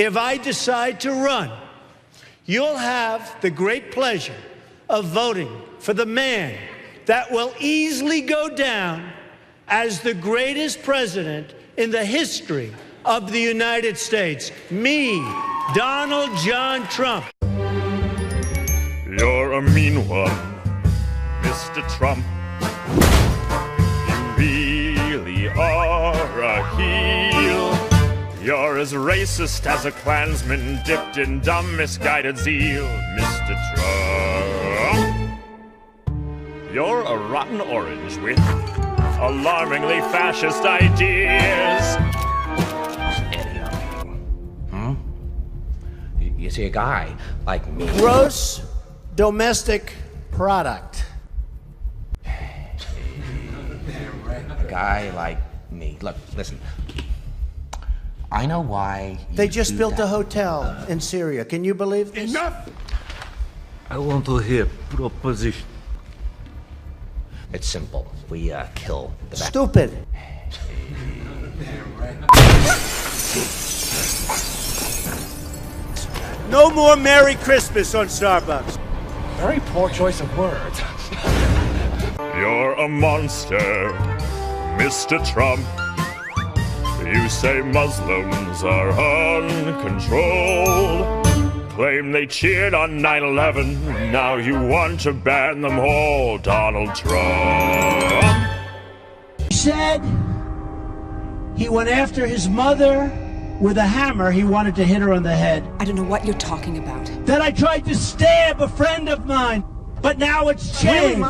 if I decide to run, you'll have the great pleasure of voting for the man that will easily go down as the greatest president in the history of the United States. Me, Donald John Trump. You're a mean one, Mr. Trump. You really are a heel. You're as racist as a Klansman dipped in dumb, misguided zeal, Mr. Trump. You're a rotten orange with alarmingly fascist ideas. You see, a guy like me... Gross domestic product. A guy like me. Look, listen. I know why They just built a hotel in Syria. Can you believe this? Enough! I want to hear proposition. It's simple. We kill the bad. Stupid. No more Merry Christmas on Starbucks. Very poor choice of words. You're a monster, Mr. Trump. You say Muslims are uncontrolled. Claim they cheered on 9/11. Now you want to ban them all, Donald Trump. He said he went after his mother with a hammer. He wanted to hit her on the head. I don't know what you're talking about. Then I tried to stab a friend of mine, but now it's changed.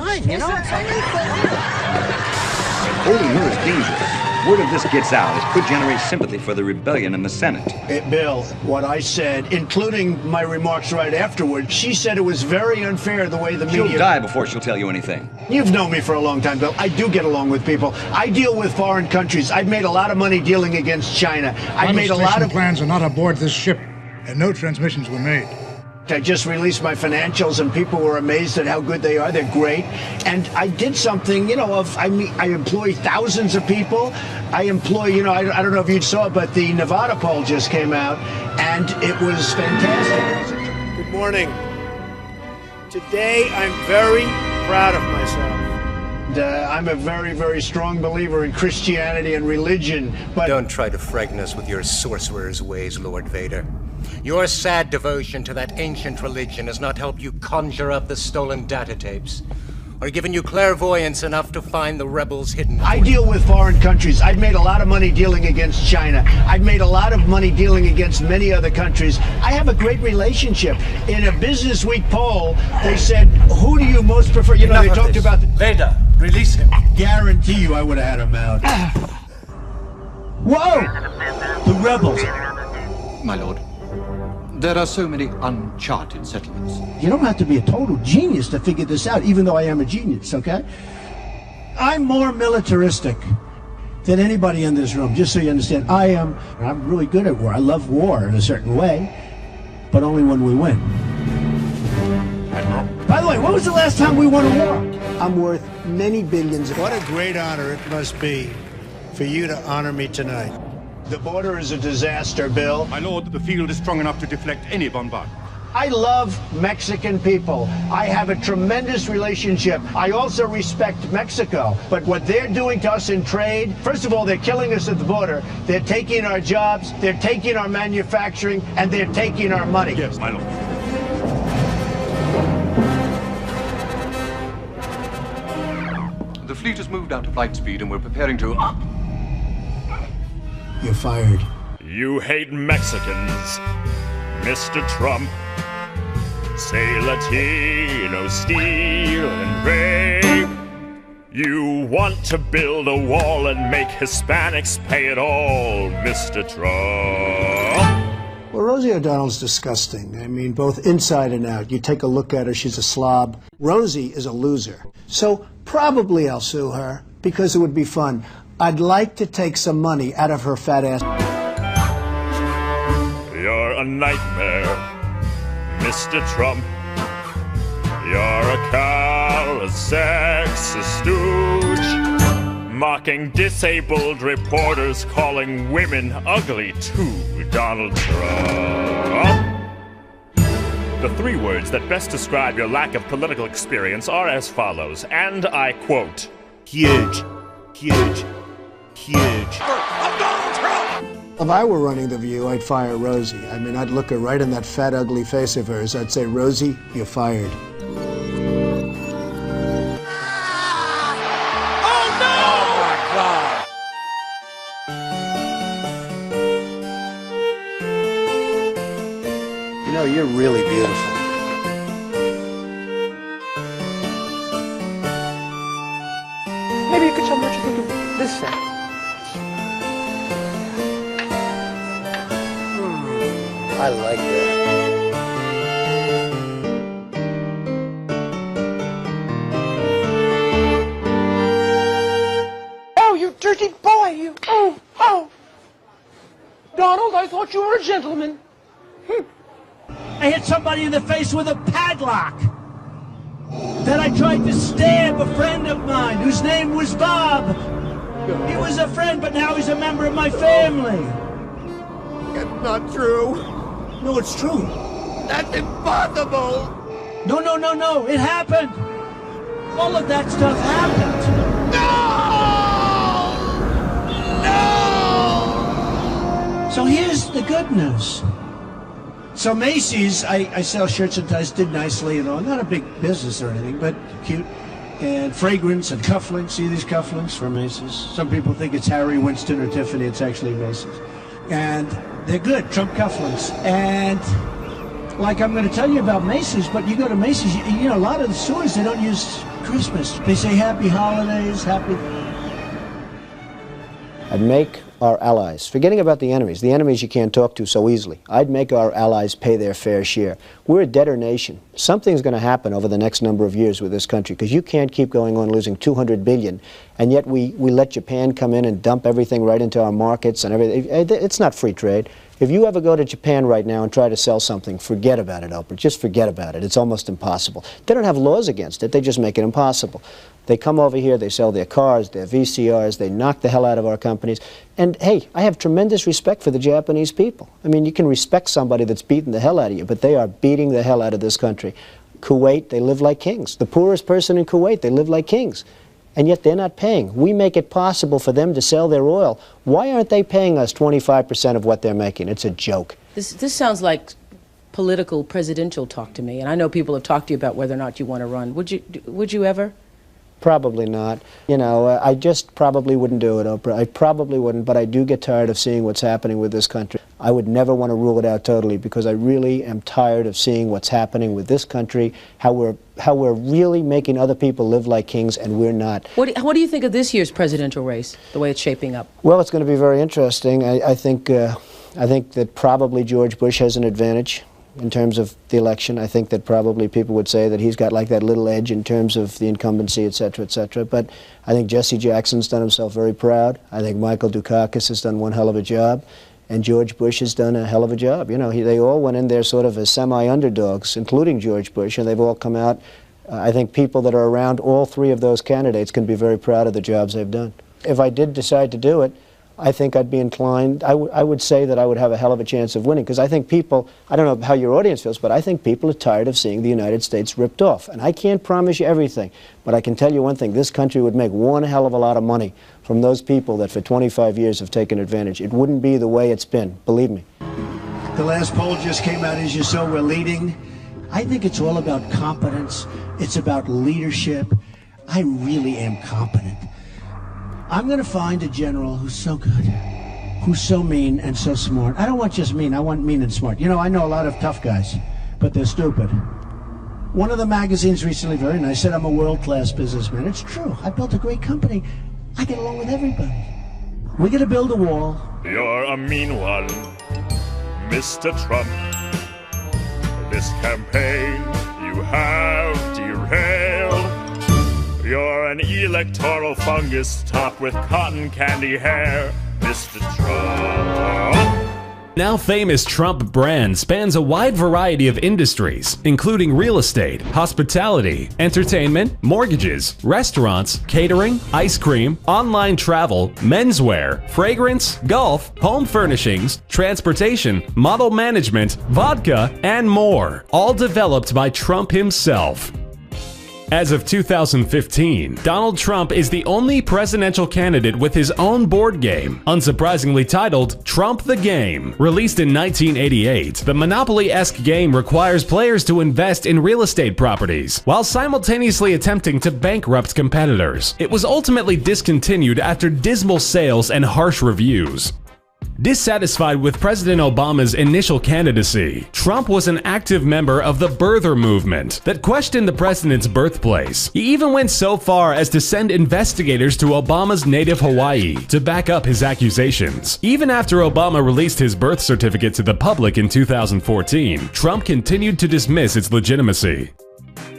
Holding her is dangerous. Word of this gets out, it could generate sympathy for the rebellion in the Senate. Bill, what I said, including my remarks right afterward, she said it was very unfair the way the media... She'll die before she'll tell you anything. You've known me for a long time, Bill. I do get along with people. I deal with foreign countries. I've made a lot of money dealing against China. I've made a lot of... plans are not aboard this ship, and no transmissions were made. I just released my financials, and people were amazed at how good they are. They're great. And I did something, you know, I employ thousands of people. I employ, you know, I don't know if you saw it, but the Nevada poll just came out, and it was fantastic. Good morning. Today, I'm very proud of myself. I'm a very, very strong believer in Christianity and religion, but... Don't try to frighten us with your sorcerer's ways, Lord Vader. Your sad devotion to that ancient religion has not helped you conjure up the stolen data tapes, or given you clairvoyance enough to find the rebels hidden. I deal with foreign countries. I've made a lot of money dealing against China. I've made a lot of money dealing against many other countries. I have a great relationship. In a Business Week poll, they said, who do you most prefer? You know, they talked about... Vader, release him. Guarantee you I would have had him out. Whoa! The rebels. My lord, there are so many uncharted settlements. You don't have to be a total genius to figure this out, even though I am a genius, okay? I'm more militaristic than anybody in this room, just so you understand. I'm really good at war. I love war in a certain way, but only when we win. By the way, when was the last time we won a war? I'm worth many billions. What a great honor it must be for you to honor me tonight. The border is a disaster, Bill. My lord, the field is strong enough to deflect any bombardment. I love Mexican people. I have a tremendous relationship. I also respect Mexico. But what they're doing to us in trade, first of all, they're killing us at the border. They're taking our jobs, they're taking our manufacturing, and they're taking our money. Yes, my lord. The fleet has moved out to flight speed and we're preparing to... You're fired. You hate Mexicans, Mr. Trump. Say Latino, steal and rape. You want to build a wall and make Hispanics pay it all, Mr. Trump. Well, Rosie O'Donnell's disgusting. I mean, both inside and out. You take a look at her, she's a slob. Rosie is a loser. So probably I'll sue her because it would be fun. I'd like to take some money out of her fat ass. You're a nightmare, Mr. Trump. You're a callous, sexist stooge. mocking disabled reporters, calling women ugly too, Donald Trump. The 3 words that best describe your lack of political experience are as follows, and I quote, huge, huge, huge. If I were running The View, I'd fire Rosie. I mean, I'd look her right in that fat, ugly face of hers. I'd say, Rosie, you're fired. You know, you're really beautiful. Maybe you could tell me what you think of this set. I like that. Oh, you dirty boy, you. Oh. Donald, I thought you were a gentleman. I hit somebody in the face with a padlock. Then I tried to stab a friend of mine whose name was Bob. He was a friend, but now he's a member of my family. That's not true. No, it's true. That's impossible. No. It happened. All of that stuff happened. No! So here's the good news. So Macy's, I sell shirts and ties, did nicely and all. Not a big business or anything, but cute. And fragrance and cufflinks. See these cufflinks from Macy's? Some people think it's Harry Winston or Tiffany. It's actually Macy's. And they're good, Trump cufflinks. And like I'm going to tell you about Macy's, but you go to Macy's, you know, a lot of the stores, they don't use Christmas. They say happy holidays, happy... I'd make our allies, forgetting about the enemies you can't talk to so easily, I'd make our allies pay their fair share. We're a debtor nation. Something's going to happen over the next number of years with this country, because you can't keep going on losing $200 billion, and yet we let Japan come in and dump everything right into our markets and everything. It's not free trade. If you ever go to Japan right now and try to sell something, forget about it, Oprah. Just forget about it. It's almost impossible. They don't have laws against it. They just make it impossible. They come over here, they sell their cars, their VCRs, they knock the hell out of our companies. And hey, I have tremendous respect for the Japanese people. I mean, you can respect somebody that's beating the hell out of you, but they are beating the hell out of this country. Kuwait, they live like kings. The poorest person in Kuwait, they live like kings. And yet they're not paying. We make it possible for them to sell their oil. Why aren't they paying us 25% of what they're making? It's a joke. This sounds like political presidential talk to me, and I know people have talked to you about whether or not you want to run. Would you ever? Probably not. You know, I just probably wouldn't do it, Oprah. I probably wouldn't, but I do get tired of seeing what's happening with this country. I would never want to rule it out totally, because I really am tired of seeing what's happening with this country, how we're really making other people live like kings, and we're not. What do you think of this year's presidential race, the way it's shaping up? Well, it's going to be very interesting. I think that probably George Bush has an advantage in terms of the election. I think that probably people would say that he's got like that little edge in terms of the incumbency, et cetera, et cetera. But I think Jesse Jackson's done himself very proud. I think Michael Dukakis has done one hell of a job. And George Bush has done a hell of a job. You know, they all went in there sort of as semi-underdogs, including George Bush, and they've all come out. I think people that are around all three of those candidates can be very proud of the jobs they've done. If I did decide to do it, I think I'd be inclined, I would say that I would have a hell of a chance of winning, because I think people, I don't know how your audience feels, but I think people are tired of seeing the United States ripped off. And I can't promise you everything, but I can tell you one thing: this country would make one hell of a lot of money from those people that for 25 years have taken advantage. It wouldn't be the way it's been, believe me. The last poll just came out, as you saw, we're leading. I think it's all about competence. It's about leadership. I really am competent. I'm going to find a general who's so good, who's so mean and so smart. I don't want just mean, I want mean and smart. You know, I know a lot of tough guys, but they're stupid. One of the magazines recently, very nice, said I'm a world-class businessman. It's true. I built a great company. I get along with everybody. We're going to build a wall. You're a mean one, Mr. Trump. This campaign you have derailed. You're an electoral fungus topped with cotton candy hair, Mr. Trump. Now famous Trump brand spans a wide variety of industries, including real estate, hospitality, entertainment, mortgages, restaurants, catering, ice cream, online travel, menswear, fragrance, golf, home furnishings, transportation, model management, vodka, and more, all developed by Trump himself. As of 2015, Donald Trump is the only presidential candidate with his own board game, unsurprisingly titled Trump the Game. Released in 1988, the Monopoly-esque game requires players to invest in real estate properties, while simultaneously attempting to bankrupt competitors. It was ultimately discontinued after dismal sales and harsh reviews. Dissatisfied with President Obama's initial candidacy, Trump was an active member of the birther movement that questioned the president's birthplace. He even went so far as to send investigators to Obama's native Hawaii to back up his accusations. Even after Obama released his birth certificate to the public in 2014, Trump continued to dismiss its legitimacy.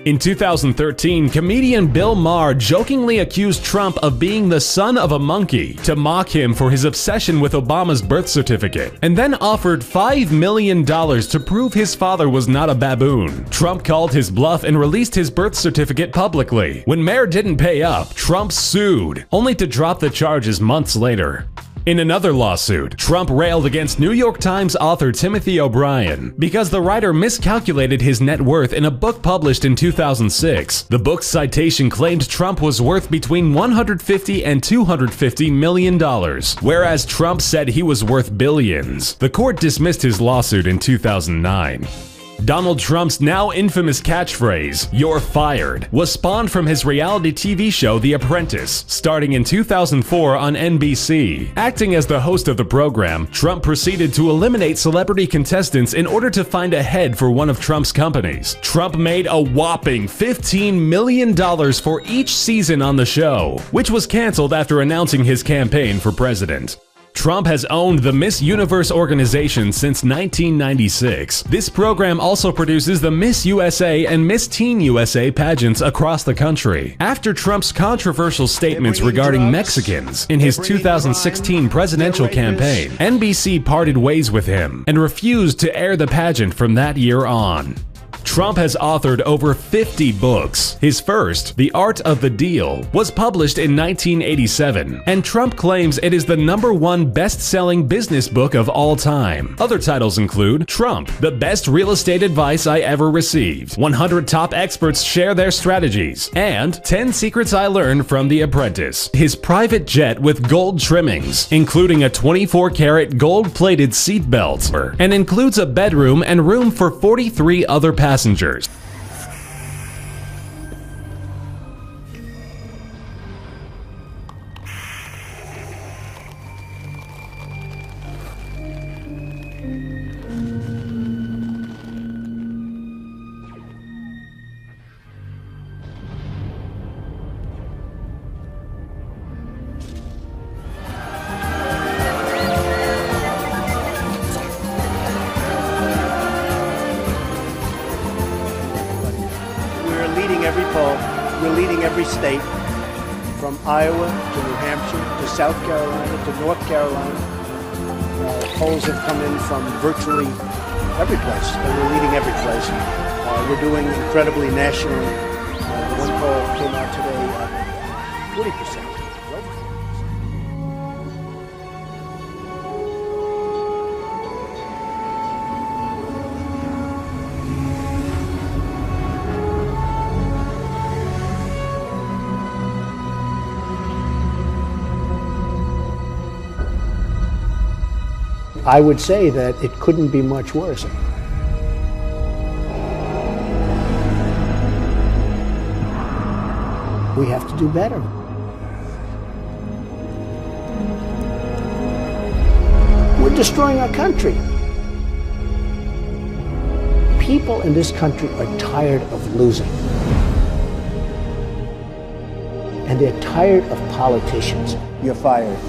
In 2013, comedian Bill Maher jokingly accused Trump of being the son of a monkey to mock him for his obsession with Obama's birth certificate, and then offered $5 million to prove his father was not a baboon. Trump called his bluff and released his birth certificate publicly. When Maher didn't pay up, Trump sued, only to drop the charges months later. In another lawsuit, Trump railed against New York Times author Timothy O'Brien because the writer miscalculated his net worth in a book published in 2006. The book's citation claimed Trump was worth between $150 and $250 million, whereas Trump said he was worth billions. The court dismissed his lawsuit in 2009. Donald Trump's now infamous catchphrase, "You're fired," was spawned from his reality TV show The Apprentice, starting in 2004 on NBC. Acting as the host of the program, Trump proceeded to eliminate celebrity contestants in order to find a head for one of Trump's companies. Trump made a whopping $15 million for each season on the show, which was canceled after announcing his campaign for president. Trump has owned the Miss Universe organization since 1996. This program also produces the Miss USA and Miss Teen USA pageants across the country. After Trump's controversial statements regarding Mexicans in his 2016 presidential campaign, NBC parted ways with him and refused to air the pageant from that year on. Trump has authored over 50 books. His first, The Art of the Deal, was published in 1987, and Trump claims it is the #1 best-selling business book of all time. Other titles include Trump, The Best Real Estate Advice I Ever Received, 100 Top Experts Share Their Strategies, and 10 Secrets I Learned from The Apprentice. His private jet with gold trimmings, including a 24-karat gold-plated seatbelt, and includes a bedroom and room for 43 other passengers. Every poll, we're leading every state, from Iowa to New Hampshire to South Carolina to North Carolina. Polls have come in from virtually every place, and we're leading every place. We're doing incredibly nationally. The one poll came out today, 40%. I would say that it couldn't be much worse. We have to do better. We're destroying our country. People in this country are tired of losing. And they're tired of politicians. You're fired.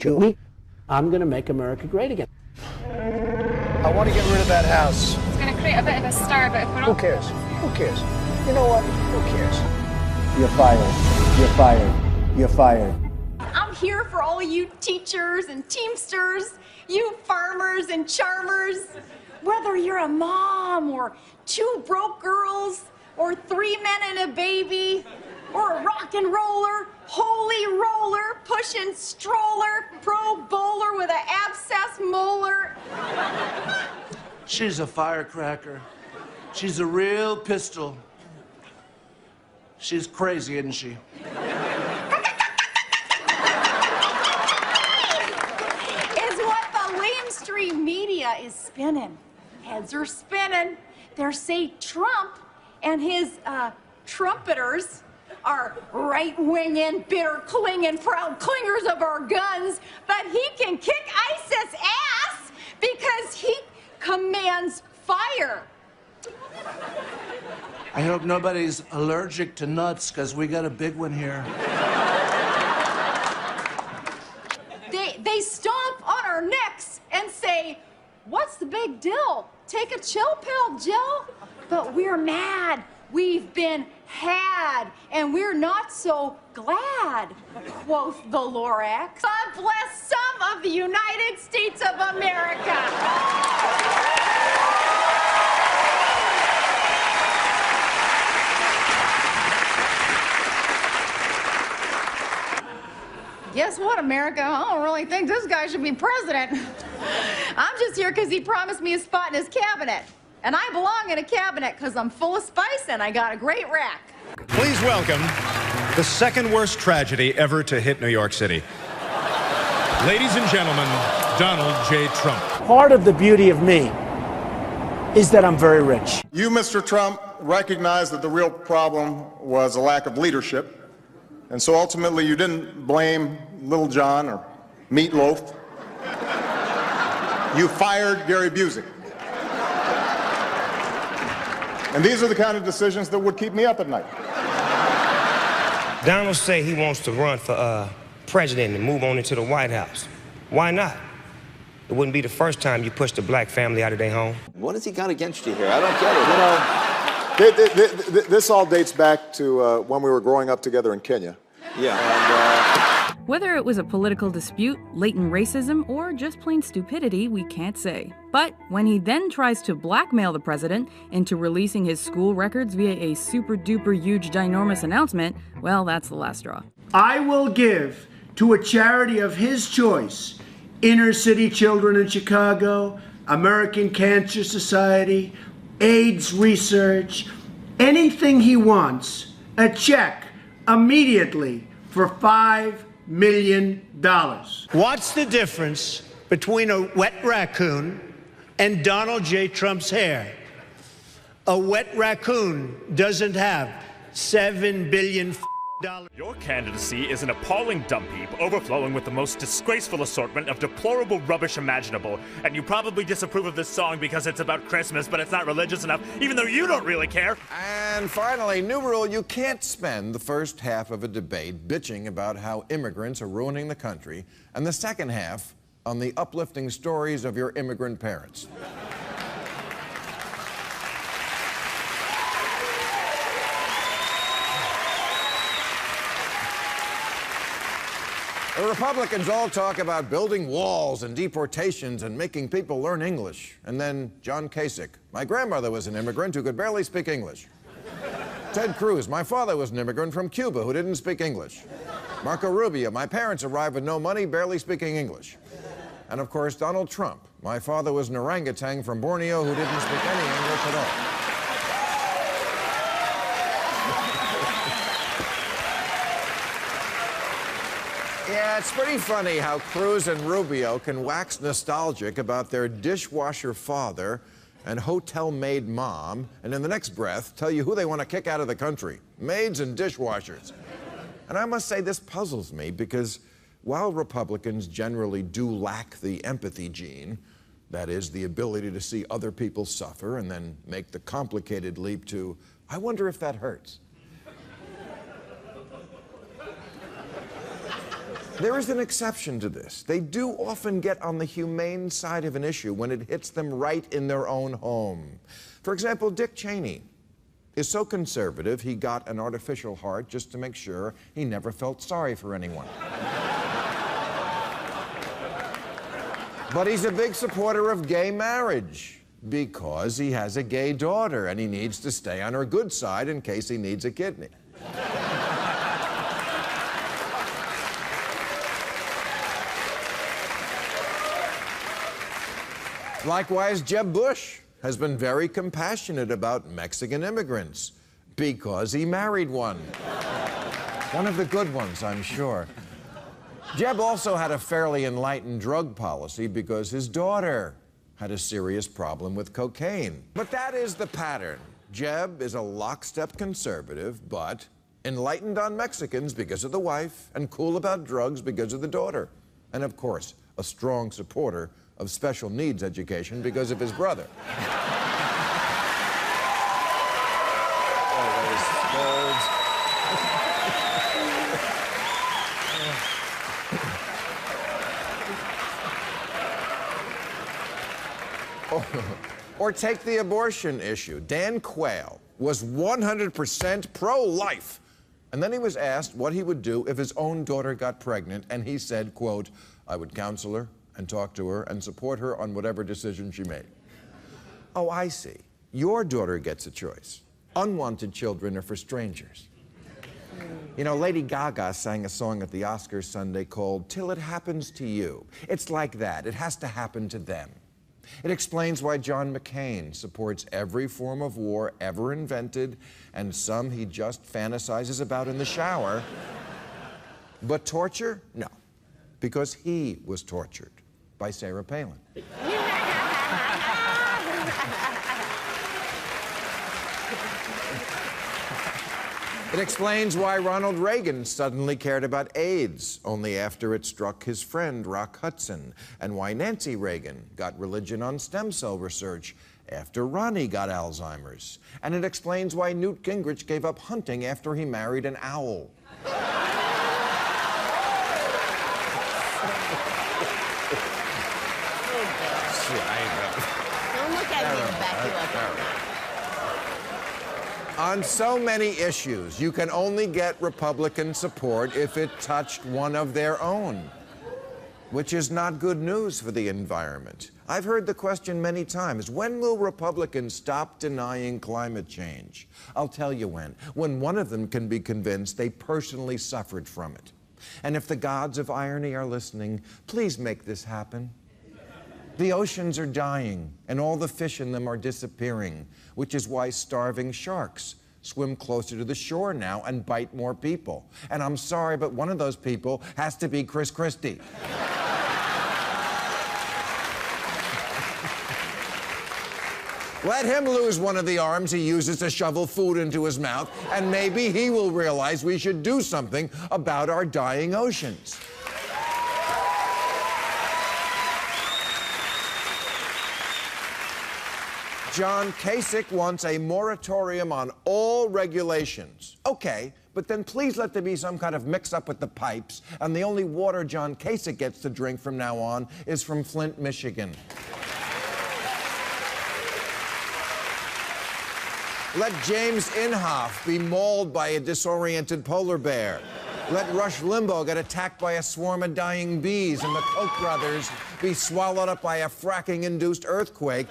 Two, I'm going to make America great again. I want to get rid of that house. It's going to create a bit of a stir, but if we're not... Who cares? Who cares? You know what? Who cares? You're fired. You're fired. You're fired. I'm here for all you teachers and teamsters, you farmers and charmers. Whether you're a mom or two broke girls or three men and a baby or a rock and roller, holy roller, pushing stroller, pro bowler with an abscess molar. She's a firecracker. She's a real pistol. She's crazy, isn't she? Is what the mainstream media is spinning. Heads are spinning. They say Trump and his trumpeters are right-winging, bitter, clinging, proud clingers of our guns, but he can kick ISIS ass because he commands fire. I hope nobody's allergic to nuts, because we got a big one here. They stomp on our necks and say, what's the big deal? Take a chill pill, Jill. But we're mad. We've been had, and we're not so glad, quoth the Lorax. God bless some of the United States of America. Guess what, America? I don't really think this guy should be president. I'm just here because he promised me a spot in his cabinet. And I belong in a cabinet because I'm full of spice and I got a great rack. Please welcome the second worst tragedy ever to hit New York City. Ladies and gentlemen, Donald J. Trump. Part of the beauty of me is that I'm very rich. You, Mr. Trump, recognize that the real problem was a lack of leadership. And so ultimately you didn't blame Little John or Meatloaf. You fired Gary Busey. And these are the kind of decisions that would keep me up at night. Donald say he wants to run for president and move on into the White House. Why not? It wouldn't be the first time you pushed a black family out of their home. What has he got against you here? I don't get it. You know, this all dates back to when we were growing up together in Kenya. Yeah. And, Whether it was a political dispute, latent racism, or just plain stupidity, we can't say. But when he then tries to blackmail the president into releasing his school records via a super-duper huge ginormous announcement, well, that's the last straw. I will give to a charity of his choice, Inner City Children in Chicago, American Cancer Society, AIDS research, anything he wants, a check immediately for $5 million. What's the difference between a wet raccoon and Donald J. Trump's hair? A wet raccoon doesn't have $7 billion. Your candidacy is an appalling dump heap, overflowing with the most disgraceful assortment of deplorable rubbish imaginable. And you probably disapprove of this song because it's about Christmas, but it's not religious enough, even though you don't really care. And finally, new rule, you can't spend the first half of a debate bitching about how immigrants are ruining the country, and the second half on the uplifting stories of your immigrant parents. The Republicans all talk about building walls and deportations and making people learn English. And then John Kasich. My grandmother was an immigrant who could barely speak English. Ted Cruz. My father was an immigrant from Cuba who didn't speak English. Marco Rubio. My parents arrived with no money, barely speaking English. And of course, Donald Trump. My father was an orangutan from Borneo who didn't speak any English at all. Yeah, it's pretty funny how Cruz and Rubio can wax nostalgic about their dishwasher father and hotel maid mom, and in the next breath tell you who they want to kick out of the country, maids and dishwashers. And I must say this puzzles me because while Republicans generally do lack the empathy gene, that is, the ability to see other people suffer and then make the complicated leap to, I wonder if that hurts. There is an exception to this. They do often get on the humane side of an issue when it hits them right in their own home. For example, Dick Cheney is so conservative he got an artificial heart just to make sure he never felt sorry for anyone. But he's a big supporter of gay marriage because he has a gay daughter and he needs to stay on her good side in case he needs a kidney. Likewise, Jeb Bush has been very compassionate about Mexican immigrants because he married one. One of the good ones, I'm sure. Jeb also had a fairly enlightened drug policy because his daughter had a serious problem with cocaine. But that is the pattern. Jeb is a lockstep conservative, but enlightened on Mexicans because of the wife and cool about drugs because of the daughter. And of course, a strong supporter of special needs education because of his brother. Or take the abortion issue. Dan Quayle was 100% pro-life. And then he was asked what he would do if his own daughter got pregnant, and he said, quote, "I would counsel her and talk to her and support her on whatever decision she made." Oh, I see. Your daughter gets a choice. Unwanted children are for strangers. You know, Lady Gaga sang a song at the Oscars Sunday called "Till It Happens to You." It's like that. It has to happen to them. It explains why John McCain supports every form of war ever invented, and some he just fantasizes about in the shower. But torture? No, because he was tortured by Sarah Palin. It explains why Ronald Reagan suddenly cared about AIDS only after it struck his friend Rock Hudson, and why Nancy Reagan got religion on stem cell research after Ronnie got Alzheimer's. And it explains why Newt Gingrich gave up hunting after he married an owl. Don't look at me to back you up. On so many issues, you can only get Republican support if it touched one of their own, which is not good news for the environment. I've heard the question many times, when will Republicans stop denying climate change? I'll tell you when one of them can be convinced they personally suffered from it. And if the gods of irony are listening, please make this happen. The oceans are dying, and all the fish in them are disappearing, which is why starving sharks swim closer to the shore now and bite more people. And I'm sorry, but one of those people has to be Chris Christie. Let him lose one of the arms he uses to shovel food into his mouth, and maybe he will realize we should do something about our dying oceans. John Kasich wants a moratorium on all regulations. Okay, but then please let there be some kind of mix-up with the pipes, and the only water John Kasich gets to drink from now on is from Flint, Michigan. Let James Inhofe be mauled by a disoriented polar bear. Let Rush Limbaugh get attacked by a swarm of dying bees, and the Koch brothers be swallowed up by a fracking-induced earthquake.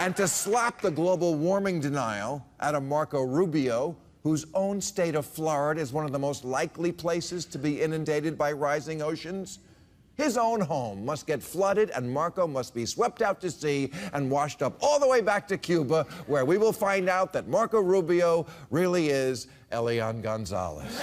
And to slap the global warming denial out of Marco Rubio, whose own state of Florida is one of the most likely places to be inundated by rising oceans, his own home must get flooded and Marco must be swept out to sea and washed up all the way back to Cuba, where we will find out that Marco Rubio really is Elian Gonzalez.